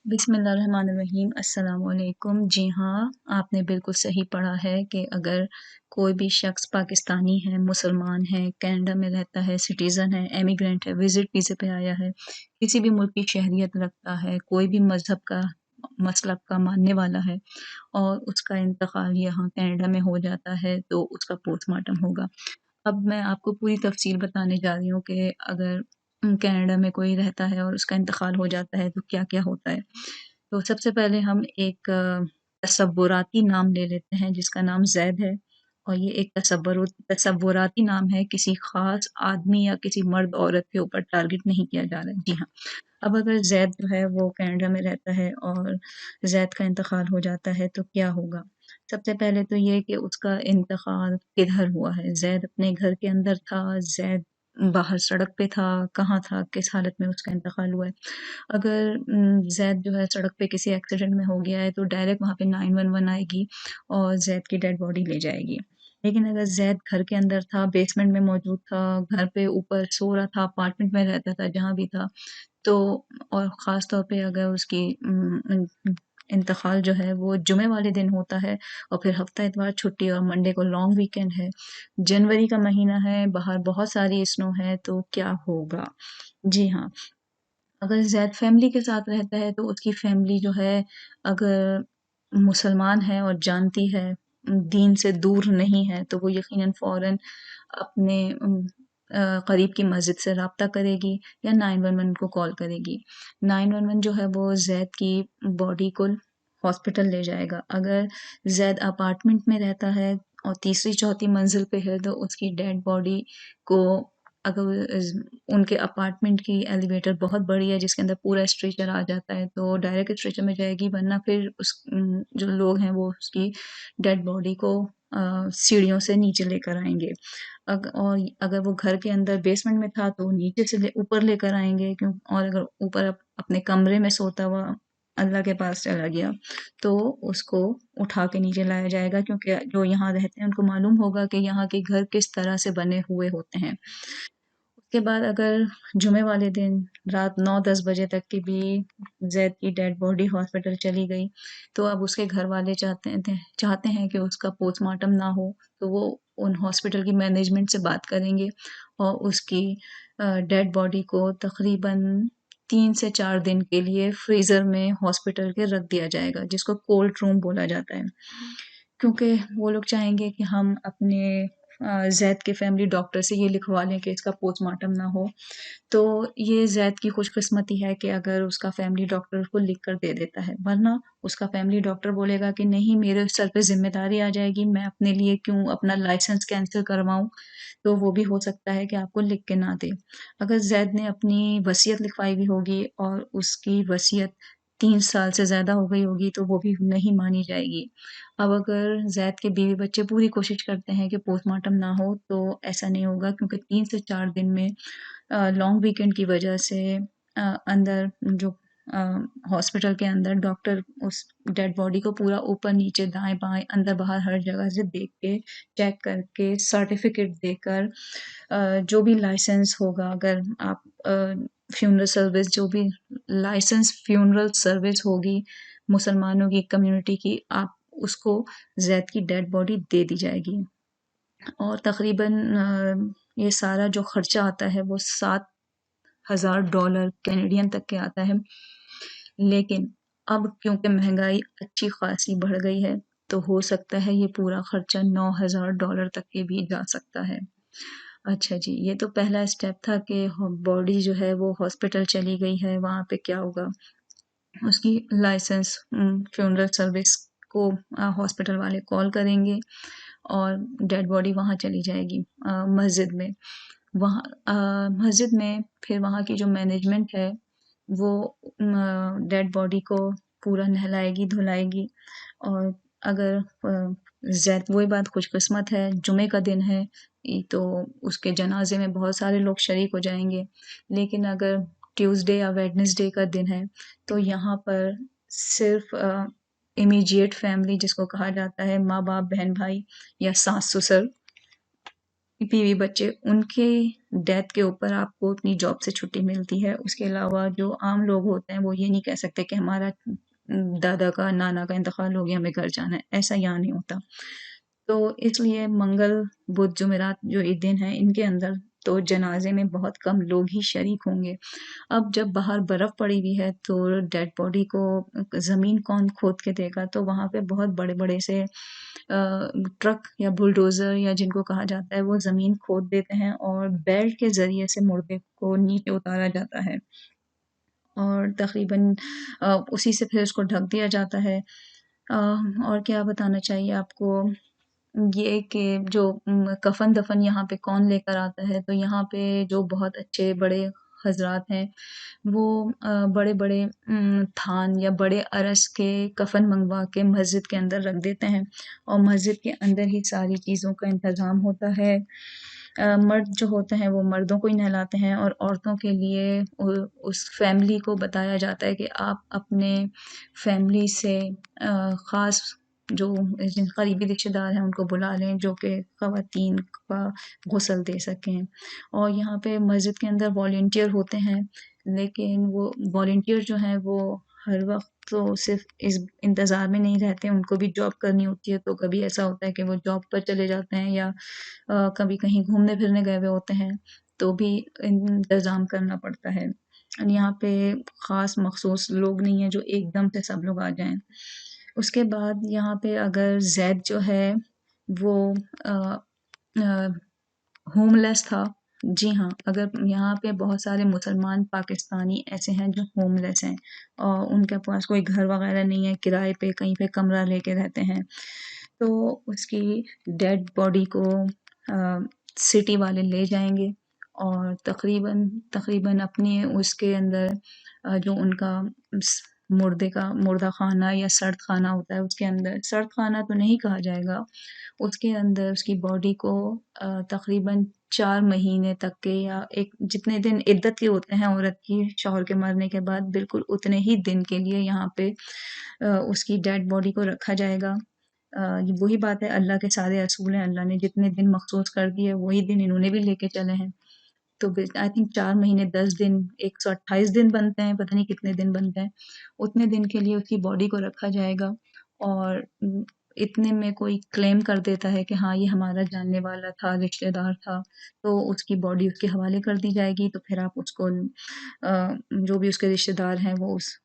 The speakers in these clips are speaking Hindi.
बिस्मिल्लाहिर्रहमानिर्रहीम अस्सलाम वालेकुम। जी हाँ, आपने बिल्कुल सही पढ़ा है कि अगर कोई भी शख्स पाकिस्तानी है, मुसलमान है, कनाडा में रहता है, सिटीज़न है, एमिग्रेंट है, विज़िट वीज़े पे आया है, किसी भी मुल्क की शहरियत रखता है, कोई भी मज़हब का मसलक का मानने वाला है और उसका इंतकाल यहाँ कनाडा में हो जाता है, तो उसका पोस्टमार्टम होगा। अब मैं आपको पूरी तफ़सील बताने जा रही हूँ कि अगर कनाडा में कोई रहता है और उसका इंतकाल हो जाता है तो क्या-क्या होता है। तो सबसे पहले हम एक तसव्वुराती नाम ले लेते हैं जिसका नाम ज़ैद है और ये एक तसव्वुराती नाम है, किसी ख़ास आदमी या किसी मर्द-औरत के ऊपर टारगेट नहीं किया जा रहा है। जी हाँ, अब अगर ज़ैद जो है वो कनाडा में रहता है और ज़ैद का इंतकाल हो जाता है तो क्या होगा? सबसे पहले तो ये कि उसका इंतकाल किधर हुआ है? ज़ैद अपने घर के अंदर था, ज़ैद बाहर सड़क पे था, कहाँ था, किस हालत में उसका इंतकाल हुआ है? अगर ज़ैद जो है सड़क पे किसी एक्सीडेंट में हो गया है तो डायरेक्ट वहाँ पे 911 आएगी और ज़ैद की डेड बॉडी ले जाएगी। लेकिन अगर ज़ैद घर के अंदर था, बेसमेंट में मौजूद था, घर पे ऊपर सो रहा था, अपार्टमेंट में रहता था, जहाँ भी था, तो और ख़ास तौर पे अगर उसकी इंतकाल जो है वो जुमे वाले दिन होता है और फिर हफ्ता इतवार छुट्टी और मंडे को लॉन्ग वीकेंड है, जनवरी का महीना है, बाहर बहुत सारी स्नो है, तो क्या होगा? जी हाँ, अगर ज़ैद फैमिली के साथ रहता है तो उसकी फैमिली जो है अगर मुसलमान है और जानती है, दीन से दूर नहीं है, तो वो यकीनन फ़ौरन अपने करीब की मस्जिद से राब्ता करेगी या 911 को कॉल करेगी। 911 जो है वो ज़ैद की बॉडी को हॉस्पिटल ले जाएगा। अगर ज़ैद अपार्टमेंट में रहता है और तीसरी-चौथी मंज़िल पे है तो उसकी डेड बॉडी को अगर उनके अपार्टमेंट की एलिवेटर बहुत बड़ी है जिसके अंदर पूरा स्ट्रेचर आ जाता है तो डायरेक्ट स्ट्रेचर में जाएगी, वरना फिर जो लोग हैं वो उसकी डेड बॉडी को सीढ़ियों से नीचे लेकर आएँगे। और अगर वो घर के अंदर बेसमेंट में था तो नीचे से ऊपर लेकर आएँगे, क्यों और अगर ऊपर अपने कमरे में सोता हुआ अल्लाह के पास चला गया तो उसको उठा के नीचे लाया जाएगा, क्योंकि जो यहाँ रहते हैं उनको मालूम होगा कि यहाँ के घर किस तरह से बने हुए होते हैं। उसके बाद अगर जुमे वाले दिन रात 9-10 बजे तक की भी ज़ैद की डेड बॉडी हॉस्पिटल चली गई, तो अब उसके घर वाले चाहते हैं कि उसका पोस्टमार्टम ना हो, तो वो उन हॉस्पिटल की मैनेजमेंट से बात करेंगे और उसकी डेड बॉडी को तकरीबन 3 से 4 दिन के लिए फ्रीज़र में हॉस्पिटल के रख दिया जाएगा, जिसको कोल्ड रूम बोला जाता है। क्योंकि वो लोग चाहेंगे कि हम अपने ज़ैद के फैमिली डॉक्टर से ये लिखवा लें कि इसका पोस्टमार्टम ना हो। तो ये ज़ैद की खुशकिस्मती है कि अगर उसका फैमिली डॉक्टर उसको लिख कर दे देता है, वरना उसका फैमिली डॉक्टर बोलेगा कि नहीं, मेरे सर पे ज़िम्मेदारी आ जाएगी, मैं अपने लिए क्यों अपना लाइसेंस कैंसल करवाऊँ? तो वो भी हो सकता है कि आपको लिख के ना दे। अगर ज़ैद ने अपनी वसीयत लिखवाई भी होगी और उसकी वसीयत 3 साल से ज़्यादा हो गई होगी तो वो भी नहीं मानी जाएगी। अब अगर ज़ैद के बीवी-बच्चे पूरी कोशिश करते हैं कि पोस्टमार्टम ना हो, तो ऐसा नहीं होगा, क्योंकि 3 से 4 दिन में लॉन्ग वीकेंड की वजह से अंदर जो अ, हॉस्पिटल के अंदर डॉक्टर उस डेड बॉडी को पूरा ऊपर-नीचे, दाएँ-बाएँ, अंदर-बाहर हर जगह से देख के, चेक करके, सर्टिफ़िकेट देकर जो भी लाइसेंस होगा, अगर आप फ्यूनरल सर्विस, जो भी लाइसेंस फ्यूनरल सर्विस होगी मुसलमानों की कम्युनिटी की, आप उसको ज़ैद की डेड बॉडी दे दी जाएगी। और तकरीबन ये सारा जो खर्चा आता है वो $7,000 कैनेडियन तक के आता है। लेकिन अब क्योंकि महँगाई अच्छी खासी बढ़ गई है, तो हो सकता है ये पूरा खर्चा $9,000 तक के भी जा सकता है। अच्छा जी, ये तो पहला स्टेप था कि ह बॉडी जो है वो हॉस्पिटल चली गई है, वहाँ पे क्या होगा? उसकी लाइसेंस फ्यूनरल सर्विस को हॉस्पिटल वाले कॉल करेंगे और डेड बॉडी वहाँ चली जाएगी मस्जिद में। वहाँ मस्जिद में फिर वहाँ की जो मैनेजमेंट है वो डेड बॉडी को पूरा नहलाएगी, धुलाएगी और अगर ज़ैद वही बात खुशकिस्मत है, जुमे का दिन है, तो उसके जनाज़े में बहुत सारे लोग शरीक हो जाएँगे। लेकिन अगर ट्यूसडे या वेडनेसडे का दिन है, तो यहाँ पर सिर्फ़ इमीडिएट फैमिली जिसको कहा जाता है, माँ-बाप, बहन-भाई या सास-ससुर, बीवी बच्चे उनके डेथ के ऊपर आपको अपनी जॉब से छुट्टी मिलती है। उसके अलावा जो आम लोग होते हैं वो ये नहीं कह सकते कि हमारा दादा का, नाना का इंतकाल हो गया, हमें घर जाना है, ऐसा यहाँ नहीं होता। तो इसलिए मंगल, बुध, जुमेरात जो ये दिन हैं इनके अंदर तो जनाज़े में बहुत कम लोग ही शरीक होंगे। अब जब बाहर बर्फ़ पड़ी हुई है तो डेड बॉडी को ज़मीन कौन खोद के देगा? तो वहाँ पे बहुत बड़े-बड़े से ट्रक या बुलडोज़र या जिनको कहा जाता है वो ज़मीन खोद देते हैं और बेल्ट के ज़रिए से मुर्दे को नीचे उतारा जाता है और तक़रीबन उसी से फिर उसको ढक दिया जाता है। और क्या बताना चाहिए आपको ये कि जो कफ़न-दफ़न यहाँ पे कौन लेकर आता है, तो यहाँ पे जो बहुत अच्छे बड़े हज़रात हैं, वो बड़े-बड़े थान या बड़े अरस के कफ़न मँगवा के मस्जिद के अंदर रख देते हैं और मस्जिद के अंदर ही सारी चीज़ों का इंतज़ाम होता है। मर्द जो होते हैं वो मर्दों को ही नहलाते हैं और औरतों के लिए उस फैमिली को बताया जाता है कि आप अपने फैमिली से ख़ास जो करीबी रिश्तेदार हैं उनको बुला लें जो कि ख़वातीन का गुस्ल दे सकें। और यहाँ पे मस्जिद के अंदर वॉलंटियर होते हैं, लेकिन वो वॉलंटियर जो हैं वो हर वक़्त तो सिर्फ़ इस इंतज़ार में नहीं रहते, उनको भी जॉब करनी होती है, तो कभी ऐसा होता है कि वो जॉब पर चले जाते हैं या कभी कहीं घूमने-फिरने गए हुए होते हैं, तो भी इंतज़ाम करना पड़ता है। यहाँ पे ख़ास मख़सूस लोग नहीं हैं जो एकदम से सब लोग आ जाएँ। उसके बाद यहाँ पे अगर ज़ैद जो है वो अ अ, होमलेस था। जी हाँ, अगर यहाँ पे बहुत सारे मुसलमान पाकिस्तानी ऐसे हैं जो होमलेस हैं और उनके पास कोई घर वग़ैरह नहीं है, किराए पे कहीं पे कमरा लेके रहते हैं। तो उसकी डेड बॉडी को सिटी वाले ले जाएँगे और तक़रीबन तक़रीबन अपने उसके अंदर जो उनका मुर्दे का मुर्दा ख़ाना या सर्द ख़ाना होता है उसके अंदर सर्द ख़ाना तो नहीं कहा जाएगा, उसके अंदर उसकी बॉडी को तक़रीबन 4 महीने तक के या एक जितने दिन इद्दत के होते हैं औरत की शौहर के मरने के बाद बिल्कुल उतने ही दिन के लिए यहाँ पे उसकी डेड बॉडी को रखा जाएगा। ये वही बात है अल्लाह के सारे असूल हैं, अल्लाह ने जितने दिन मख़सूस कर दिए वही दिन इन्होंने भी लेके चले हैं। तो आई थिंक 4 महीने 10 दिन 128 दिन बनते हैं, पता नहीं कितने दिन बनते हैं। उतने दिन के लिए उसकी बॉडी को रखा जाएगा और इतने में कोई क्लेम कर देता है कि हाँ, ये हमारा जानने वाला था, रिश्तेदार था, तो उसकी बॉडी उसके हवाले कर दी जाएगी। तो फिर आप उसको जो भी उसके रिश्तेदार हैं वो उस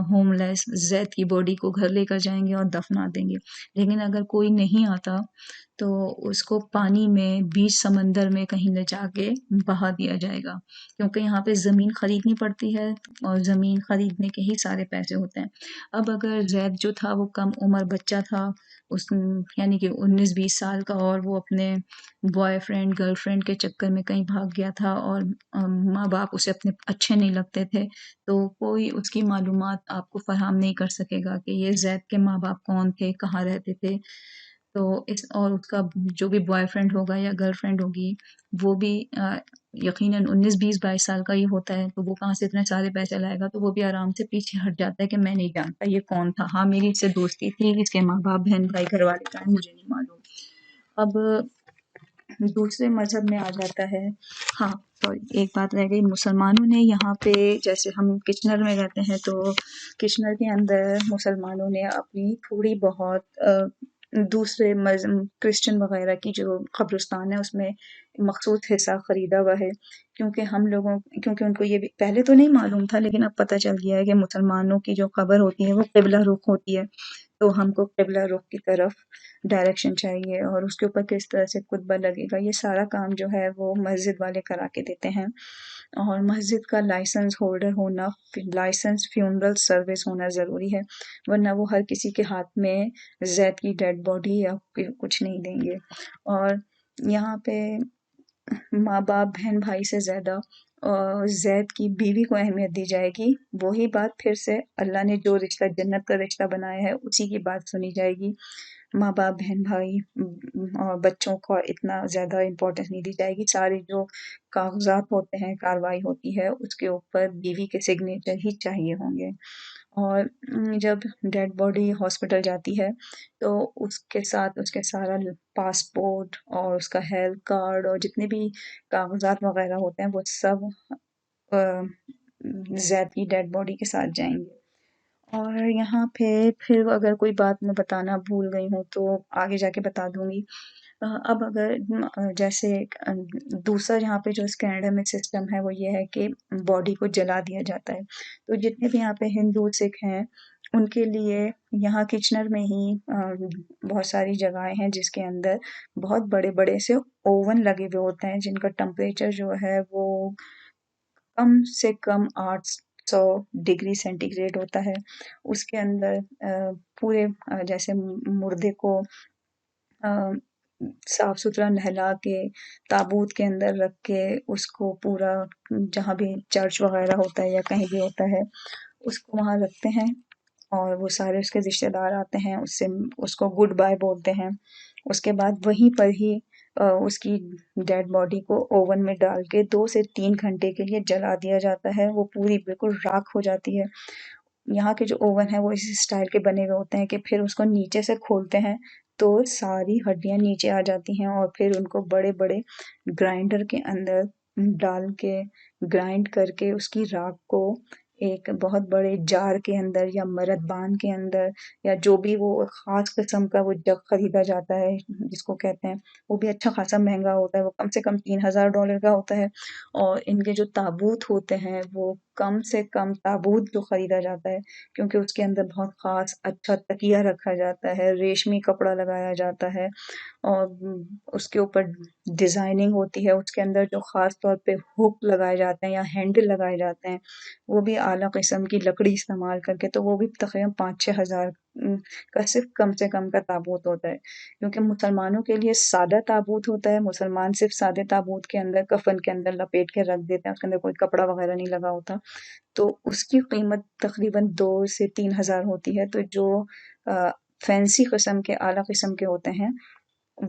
होमलेस ज़ैद की बॉडी को घर लेकर जाएँगे और दफ़ना देंगे। लेकिन अगर कोई नहीं आता तो उसको पानी में बीच समंदर में कहीं ले जाके बहा दिया जाएगा क्योंकि यहाँ पे ज़मीन खरीदनी पड़ती है और ज़मीन खरीदने के ही सारे पैसे होते हैं। अब अगर ज़ैद जो था वो कम उम्र बच्चा था उस यानी कि 19-20 साल का और वो अपने बॉयफ्रेंड गर्लफ्रेंड के चक्कर में कहीं भाग गया था और माँ-बाप उसे अपने अच्छे नहीं लगते थे, तो कोई उसकी मालूमात आपको फ़राहम नहीं कर सकेगा कि ये ज़ैद के माँ-बाप कौन थे, कहाँ रहते थे। तो इस और उसका जो भी बॉयफ्रेंड होगा या गर्लफ्रेंड होगी, वो भी यकीनन 19, 20, 22 साल का ही होता है, तो वो कहाँ से इतने सारे पैसे लाएगा, तो वो भी आराम से पीछे हट जाता है कि मैं नहीं जानता ये कौन था। हाँ, मेरी इससे दोस्ती थी, इसके माँ-बाप, बहन-भाई, घरवाले कौन हैं मुझे नहीं मालूम। अब दूसरे मज़हब में आ जाता है हाँ, सॉरी एक बात रह गई मुसलमानों ने यहाँ पे जैसे हम किचनर में रहते हैं तो किचनर के अंदर मुसलमानों ने अपनी थोड़ी बहुत दूसरे क्रिश्चियन वगैरह की जो कब्रिस्तान है उसमें मखसूस हिस्सा ख़रीदा हुआ है क्योंकि उनको ये भी पहले तो नहीं मालूम था लेकिन अब पता चल गया है कि मुसलमानों की जो कब्र होती है वो क़िबला रुख़ होती है। तो हमको क़िबला रुख़ की तरफ डायरेक्शन चाहिए और उसके ऊपर किस तरह से कुतबा लगेगा, ये सारा काम जो है वो मस्जिद वाले करा के देते हैं और मस्जिद का लाइसेंस होल्डर होना, लाइसेंस फ्यूनरल सर्विस होना ज़रूरी है, वरना वो हर किसी के हाथ में ज़ैद की डेड बॉडी या कुछ नहीं देंगे। और यहाँ पे माँ-बाप, बहन-भाई से ज़्यादा ज़ैद की बीवी को अहमियत दी जाएगी। वही बात फिर से अल्लाह ने जो रिश्ता जन्नत का रिश्ता बनाया है, उसी की बात सुनी जाएगी। माँ-बाप, बहन-भाई और बच्चों को इतना ज़्यादा इम्पोर्टेंस नहीं दी जाएगी। सारे जो कागज़ात होते हैं, कार्रवाई होती है, उसके ऊपर बीवी के सिग्नेचर ही चाहिए होंगे। और जब डेड बॉडी हॉस्पिटल जाती है, तो उसके साथ उसके सारा पासपोर्ट और उसका हेल्थ कार्ड और जितने भी कागज़ात वग़ैरह होते हैं, वो सब अ, ज़ैद की डेड बॉडी के साथ जाएँगे। और यहाँ पे फिर अगर कोई बात मैं बताना भूल गई हूँ तो आगे जाके बता दूँगी। अब अगर जैसे दूसरा यहाँ पे जो इस कनाडा में सिस्टम है वो ये है कि बॉडी को जला दिया जाता है। तो जितने भी यहाँ पे हिंदू, सिख हैं, उनके लिए यहाँ किचनर में ही बहुत सारी जगहें हैं जिसके अंदर बहुत बड़े-बड़े से ओवन लगे हुए होते हैं जिनका टेम्परेचर जो है वो कम से कम 800 डिग्री सेंटीग्रेड होता है। उसके अंदर पूरे जैसे मुर्दे को अ, साफ-सुथरा नहला के, ताबूत के अंदर रख के उसको पूरा जहाँ भी चर्च वगैरह होता है या कहीं भी होता है, उसको वहाँ रखते हैं और वो सारे उसके रिश्तेदार आते हैं, उससे उसको गुड बाय बोलते हैं। उसके बाद वहीं पर ही उसकी डेड बॉडी को ओवन में डाल के 2 से 3 घंटे के लिए जला दिया जाता है, वो पूरी बिल्कुल राख हो जाती है। यहाँ के जो ओवन है वो इसी स्टाइल के बने हुए होते हैं कि फिर उसको नीचे से खोलते हैं तो सारी हड्डियाँ नीचे आ जाती हैं और फिर उनको बड़े-बड़े ग्राइंडर के अंदर डाल के ग्राइंड करके उसकी राख को एक बहुत बड़े जार के अंदर या मर्तबान के अंदर या जो भी वो ख़ास किस्म का वो जग खरीदा जाता है जिसको कहते हैं, वो भी अच्छा खासा महँगा होता है, वो कम से कम $3000 का होता है। और इनके जो ताबूत होते हैं वो कम से कम ताबूत जो खरीदा जाता है क्योंकि उसके अंदर बहुत ख़ास अच्छा तकिया रखा जाता है, रेशमी कपड़ा लगाया जाता है और उसके ऊपर डिज़ाइनिंग होती है, उसके अंदर जो ख़ास तौर पे हुक लगाए जाते हैं या हैंडल लगाए जाते हैं, वो भी आला किस्म की लकड़ी इस्तेमाल करके, तो वो भी तकरीबन 5-6 हज़ार का सिर्फ़ कम से कम का ताबूत होता है। क्योंकि मुसलमानों के लिए सादा ताबूत होता है, मुसलमान सिर्फ़ सादे ताबूत के अंदर कफ़न के अंदर लपेट के रख देते हैं, उसके अंदर कोई कपड़ा वग़ैरह नहीं लगा होता। तो उसकी कीमत तकरीबन 2 से 3 हज़ार होती है, तो जो अ, फैंसी किस्म के, आला किस्म के होते हैं,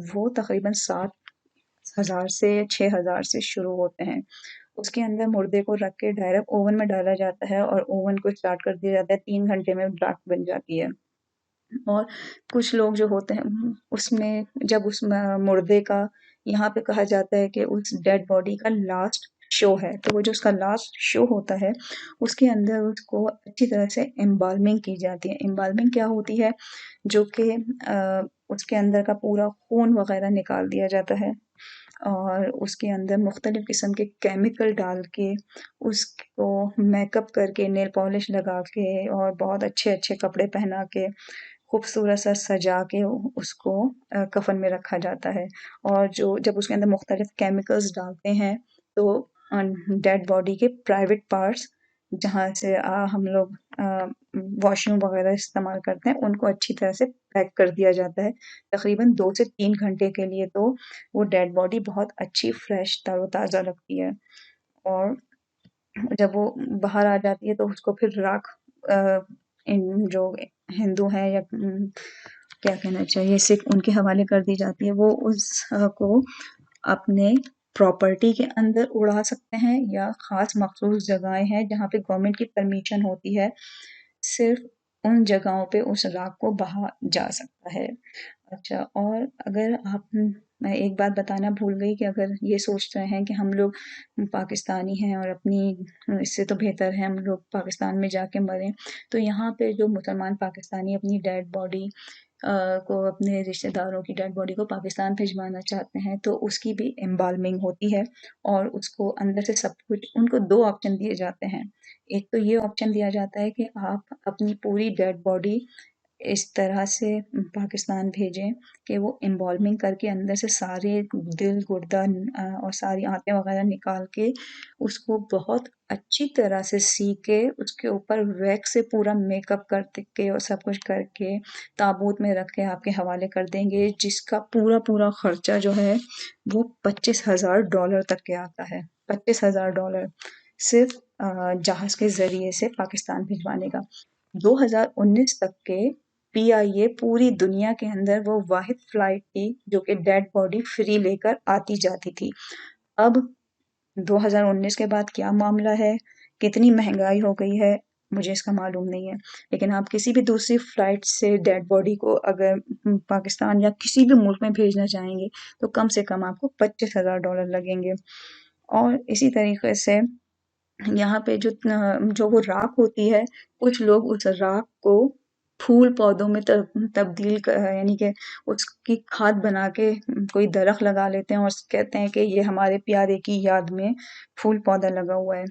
वो तकरीबन 7,000 से 6,000 से शुरू होते हैं। उसके अंदर मुर्दे को रख के डायरेक्ट ओवन में डाला जाता है और ओवन को स्टार्ट कर दिया जाता है, 3 घंटे में राख बन जाती है। और कुछ लोग जो होते हैं उसमें जब उस मुर्दे का यहाँ पे कहा जाता है कि उस डेड बॉडी का लास्ट शो है, तो वो जो उसका लास्ट शो होता है, उसके अंदर उसको अच्छी तरह से एम्बाल्मिंग की जाती है। एम्बाल्मिंग क्या होती है? जो कि उसके अंदर का पूरा खून वग़ैरह निकाल दिया जाता है और उसके अंदर मुख्तलिफ़ किस्म के केमिकल डाल के उसको मेकअप करके, नेल पॉलिश लगा के और बहुत अच्छे-अच्छे कपड़े पहना के खूबसूरत सा सजा के उसको कफ़न में रखा जाता है और जो जब उसके अंदर मुख्तलिफ़ केमिकल्स डालते हैं तो डेड बॉडी के प्राइवेट पार्ट्स जहाँ से हम लोग वॉशरूम वग़ैरह इस्तेमाल करते हैं, उनको अच्छी तरह से पैक कर दिया जाता है। तकरीबन 2 से 3 घंटे के लिए तो वो डेड बॉडी बहुत अच्छी फ्रेश तरोताज़ा लगती है और जब वो बाहर आ जाती है तो उसको फिर राख अ, इन जो हिंदू हैं या क्या कहना चाहिए सिख उनके हवाले कर दी जाती है। वो उस को अपने प्रॉपर्टी के अंदर उड़ा सकते हैं या ख़ास मख़सूस जगहें हैं जहाँ पे गवर्नमेंट की परमिशन होती है, सिर्फ़ उन जगहों पे उस राख को बहा जा सकता है। अच्छा और अगर आप मैं एक बात बताना भूल गई कि अगर ये सोच रहे हैं कि हम लोग पाकिस्तानी हैं और अपनी इससे तो बेहतर है हम लोग पाकिस्तान में जाके मरें, तो यहाँ पे जो मुसलमान पाकिस्तानी अपनी डेड बॉडी को अपने रिश्तेदारों की डेड बॉडी को पाकिस्तान भिजवाना चाहते हैं, तो उसकी भी एम्बाल्मिंग होती है और उसको अंदर से सब कुछ उनको 2 ऑप्शन दिए जाते हैं। एक तो ये ऑप्शन दिया जाता है कि आप अपनी पूरी डेड बॉडी इस तरह से पाकिस्तान भेजें कि वो एम्बाल्मिंग करके अंदर से सारे दिल, गुर्दा और सारी आंतें वग़ैरह निकाल के उसको बहुत अच्छी तरह से सी के उसके ऊपर वैक्स से पूरा मेकअप कर के और सब कुछ करके ताबूत में रख के आपके हवाले कर देंगे, जिसका पूरा-पूरा खर्चा जो है वो $25,000 तक के आता है। $25,000 सिर्फ़ जहाज़ के ज़रिए से पाकिस्तान भिजवाने का। 2019 तक के पीआईए पूरी दुनिया के अंदर वो वाहिद फ्लाइट थी जो कि डेड बॉडी फ्री लेकर आती जाती थी। अब 2019 के बाद क्या मामला है, कितनी महंगाई हो गई है, मुझे इसका मालूम नहीं है। लेकिन आप किसी भी दूसरी फ्लाइट से डेड बॉडी को अगर पाकिस्तान या किसी भी मुल्क में भेजना चाहेंगे तो कम से कम आपको $25,000 लगेंगे। और इसी तरीके से यहाँ पे जो वो राख होती है, कुछ लोग उस राख को फूल पौधों में तब्दील यानी कि उसकी खाद बना के कोई दरख्त लगा लेते हैं और कहते हैं कि ये हमारे प्यारे की याद में फूल पौधा लगा हुआ है।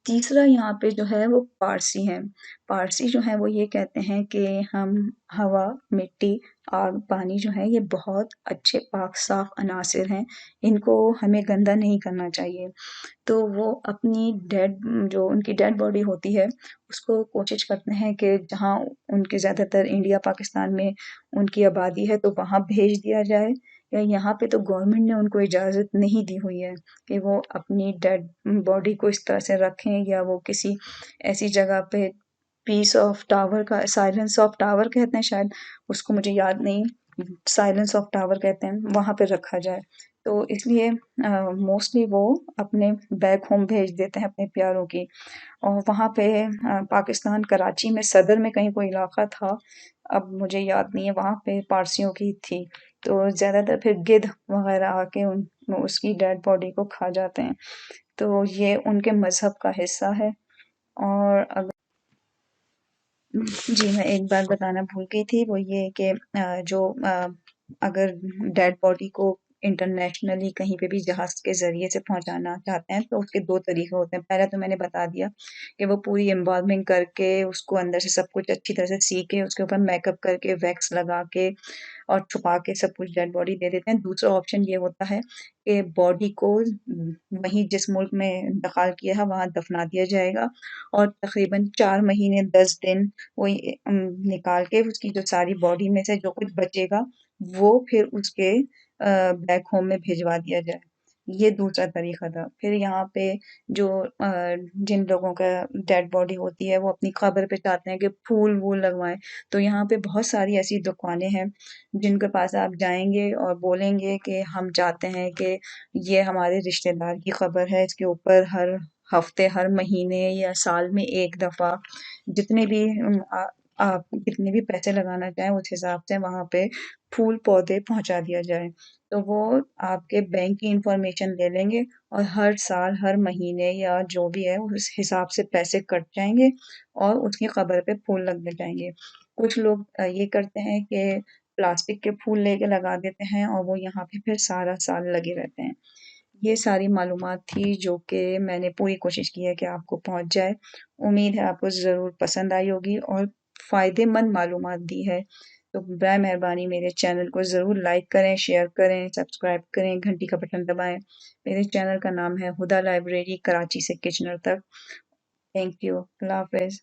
तीसरा यहाँ पे जो है वो पारसी हैं। पारसी जो हैं वो ये कहते हैं कि हम हवा, मिट्टी, आग, पानी जो है ये बहुत अच्छे पाक साफ अनासिर हैं, इनको हमें गंदा नहीं करना चाहिए। तो वो अपनी जो उनकी डेड बॉडी होती है, उसको कोशिश करते हैं कि जहाँ उनके ज़्यादातर इंडिया, पाकिस्तान में उनकी आबादी है, तो वहाँ भेज दिया जाए या यहाँ पे तो गवर्नमेंट ने उनको इजाज़त नहीं दी हुई है कि वो अपनी डेड बॉडी को इस तरह से रखें या वो किसी ऐसी जगह पे पीस ऑफ टावर का साइलेंस ऑफ टावर कहते हैं शायद, उसको मुझे याद नहीं, साइलेंस ऑफ टावर कहते हैं, वहाँ पे रखा जाए। तो इसलिए मोस्टली वो अपने बैक होम भेज देते हैं अपने प्यारों की। और वहाँ पे पाकिस्तान कराची में सदर में कहीं कोई इलाका था, अब मुझे याद नहीं है, वहाँ पे पारसियों की थी। तो ज़्यादातर फिर गिद्ध वगैरह आके उन उसकी डेड बॉडी को खा जाते हैं। तो ये उनके मज़हब का हिस्सा है। और जी, मैं एक बात बताना भूल गई थी, वो ये कि अगर डेड बॉडी को इंटरनेशनली कहीं पे भी जहाज़ के ज़रिए से पहुँचाना चाहते हैं, तो उसके 2 तरीके होते हैं। पहला तो मैंने बता दिया कि वो पूरी एम्बाल्मिंग करके, उसको अंदर से सब कुछ अच्छी तरह से सी के, उसके ऊपर मेकअप करके, वैक्स लगा के और छुपा के सब कुछ डेड बॉडी दे देते हैं। दूसरा ऑप्शन ये होता है कि बॉडी को वहीं जिस मुल्क में इंतकाल किया है, वहाँ दफना दिया जाएगा और तकरीबन 4 महीने 10 दिन वो निकाल के उसकी जो सारी बॉडी में से जो कुछ बचेगा, वो फिर उसके बैक होम में भिजवा दिया जाए। ये दूसरा तरीका था। फिर यहाँ पे जो जिन लोगों का डेड बॉडी होती है, वो अपनी कब्र पे चाहते हैं कि फूल-वूल लगवाएँ, तो यहाँ पे बहुत सारी ऐसी दुकानें हैं, जिनके पास आप जाएँगे और बोलेंगे कि हम चाहते हैं कि ये हमारे रिश्तेदार की कब्र है, इसके ऊपर हर हफ्ते, हर महीने या साल में 1 दफ़ा जितने भी आप कितने भी पैसे लगाना चाहें उस हिसाब से वहाँ पे फूल-पौधे पहुँचा दिया जाए। तो वो आपके बैंक की इन्फॉर्मेशन ले लेंगे और हर साल, हर महीने या जो भी है उस हिसाब से पैसे कट जाएँगे और उसकी कब्र पे फूल लगने जाएँगे। कुछ लोग ये करते हैं कि प्लास्टिक के फूल लेके लगा देते हैं और वो यहाँ पे फिर सारा साल लगे रहते हैं। ये सारी मालूमात थी जो कि मैंने पूरी कोशिश की है कि आपको पहुँच जाए। उम्मीद है आपको ज़रूर पसंद आई होगी और फ़ायदेमंद मालूमात दी है। तो बराए मेहरबानी मेरे चैनल को ज़रूर लाइक करें, शेयर करें, सब्सक्राइब करें, घंटी का बटन दबाएँ। मेरे चैनल का नाम है हुदा लाइब्रेरी कराची से किचनर तक। Thank you. अल्लाह हाफ़िज़।